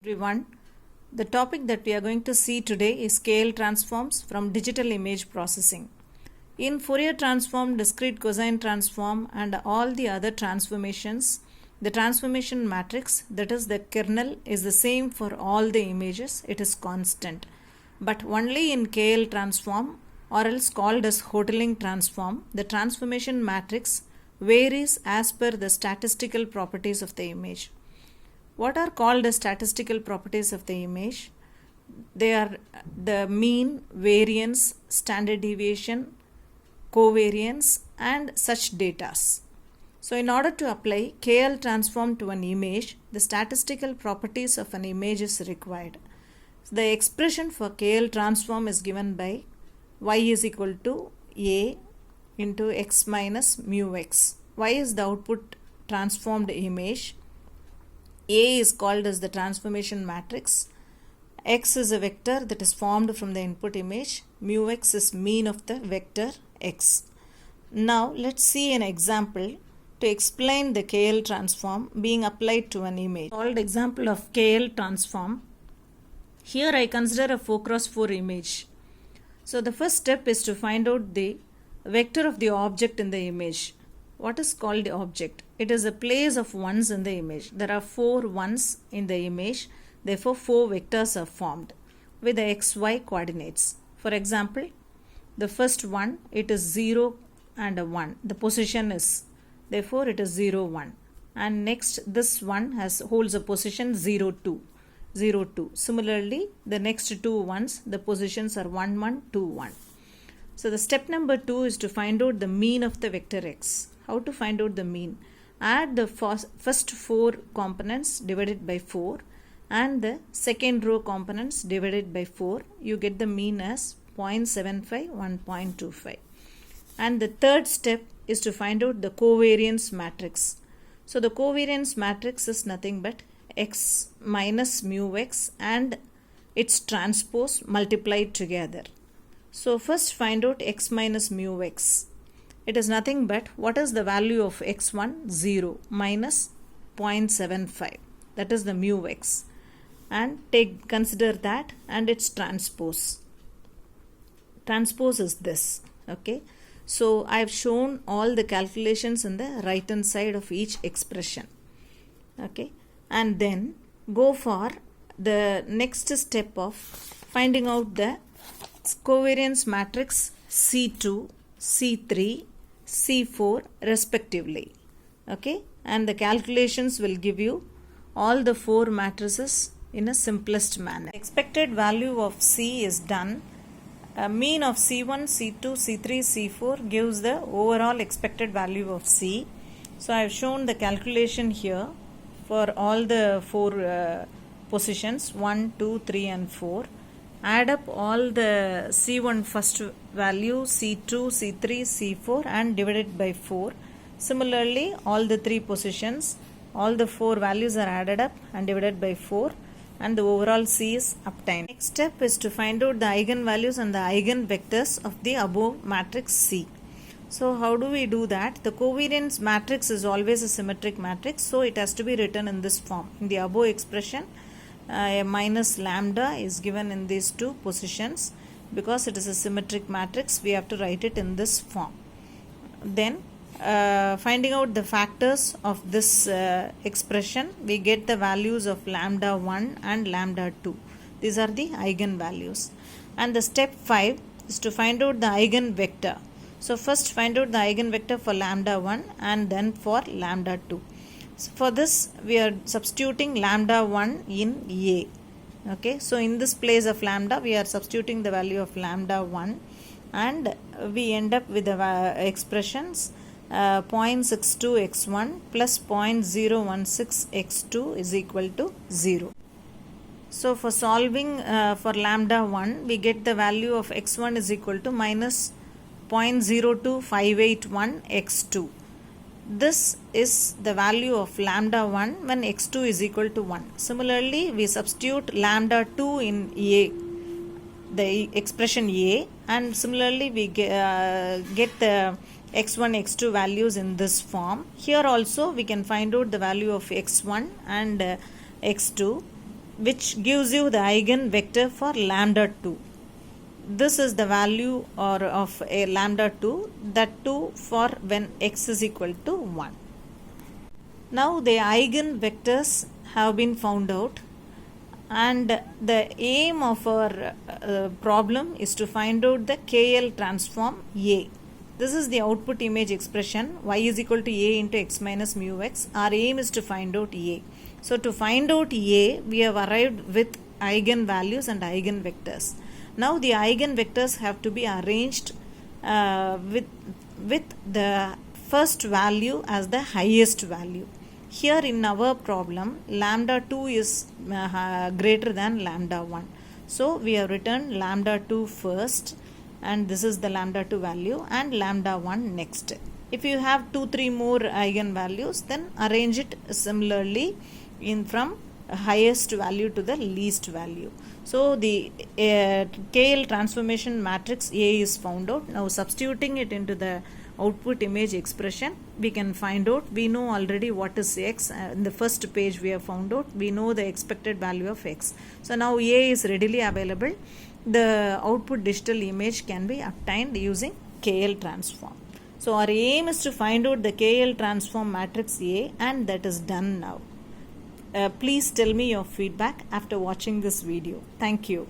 Everyone, the topic that we are going to see today is scale transforms from digital image processing. In Fourier transform, discrete cosine transform, and all the other transformations, the transformation matrix, that is the kernel, is the same for all the images, it is constant. But only in KL transform, or else called as Hotelling transform, the transformation matrix varies as per the statistical properties of the image. What are called as statistical properties of the image? They are the mean, variance, standard deviation, covariance, and such data. So in order to apply KL transform to an image, the statistical properties of an image is required. The expression for KL transform is given by y is equal to a into x minus mu x. Y is the output transformed image. A is called as the transformation matrix. X is a vector that is formed from the input image. Mu x is mean of the vector x. Now let's see an example to explain the KL transform being applied to an image. Called example of KL transform. Here I consider a 4x4 image. So the first step is to find out the vector of the object in the image. What is called the object? It is a place of ones in the image. There are 4 ones in the image. Therefore, 4 vectors are formed with the xy coordinates. For example, the first one, it is 0 and a 1. The position is, therefore, it is 0, 1. And next, this one holds a position 0, 2. 0, 2. Similarly, the next 2 ones, the positions are 1, 1, 2, 1. So the step number 2 is to find out the mean of the vector x. How to find out the mean? Add the first 4 components divided by 4 and the second row components divided by 4. You get the mean as 0.75, 1.25. And the third step is to find out the covariance matrix. So the covariance matrix is nothing but x minus mu x and its transpose multiplied together. So first find out x minus mu x. It is nothing but what is the value of x1? 0 minus 0.75. That is the mu x. And consider that and its transpose. Transpose is this. Okay. So I have shown all the calculations in the right hand side of each expression. Okay. And then go for the next step of finding out the covariance matrix C2, C3, C4 respectively. Okay, and the calculations will give you all the 4 matrices in a simplest manner. Expected value of C is done. A mean of C1, C2, C3, C4 gives the overall expected value of C. So I have shown the calculation here for all the 4 positions 1, 2, 3 and 4. Add up all the C1 first value, C2, C3, C4 and divide it by 4. Similarly, all the 3 positions, all the 4 values are added up and divided by 4 and the overall C is obtained. Next step is to find out the eigenvalues and the eigenvectors of the above matrix C. So how do we do that? The covariance matrix is always a symmetric matrix, so it has to be written in this form. In the above expression, a minus lambda is given in these 2 positions. Because it is a symmetric matrix, we have to write it in this form. Then finding out the factors of this expression, we get the values of lambda 1 and lambda 2. These are the eigenvalues. And the step 5 is to find out the eigenvector. So first find out the eigenvector for lambda 1 and then for lambda 2. So for this we are substituting lambda 1 in A. Okay, so in this place of lambda we are substituting the value of lambda 1 and we end up with the expressions 0.62 x1 plus 0.016 x2 is equal to 0. So for solving for lambda 1 we get the value of x1 is equal to minus 0.02581 x2. This is the value of lambda 1 when x2 is equal to 1. Similarly, we substitute lambda 2 in A, the expression A, and similarly we get the x1, x2 values in this form. Here also we can find out the value of x1 and x2. which gives you the eigenvector for lambda 2. This is the value or of a lambda 2, that too for when x is equal to 1. Now the eigenvectors have been found out, and the aim of our problem is to find out the KL transform A. This is the output image expression y is equal to A into x minus mu x. Our aim is to find out A. So to find out A, we have arrived with eigenvalues and eigenvectors. Now the eigenvectors have to be arranged with the first value as the highest value. Here in our problem, lambda 2 is greater than lambda 1. So we have written lambda 2 first, and this is the lambda 2 value, and lambda 1 next. If you have 2-3 more eigenvalues, then arrange it similarly in from highest value to the least value. So the KL transformation matrix A is found out. Now substituting it into the output image expression, we can find out. We know already what is x. In the first page we have found out. We know the expected value of x. So now A is readily available. The output digital image can be obtained using KL transform. So our aim is to find out the KL transform matrix A, and that is done now. Please tell me your feedback after watching this video. Thank you.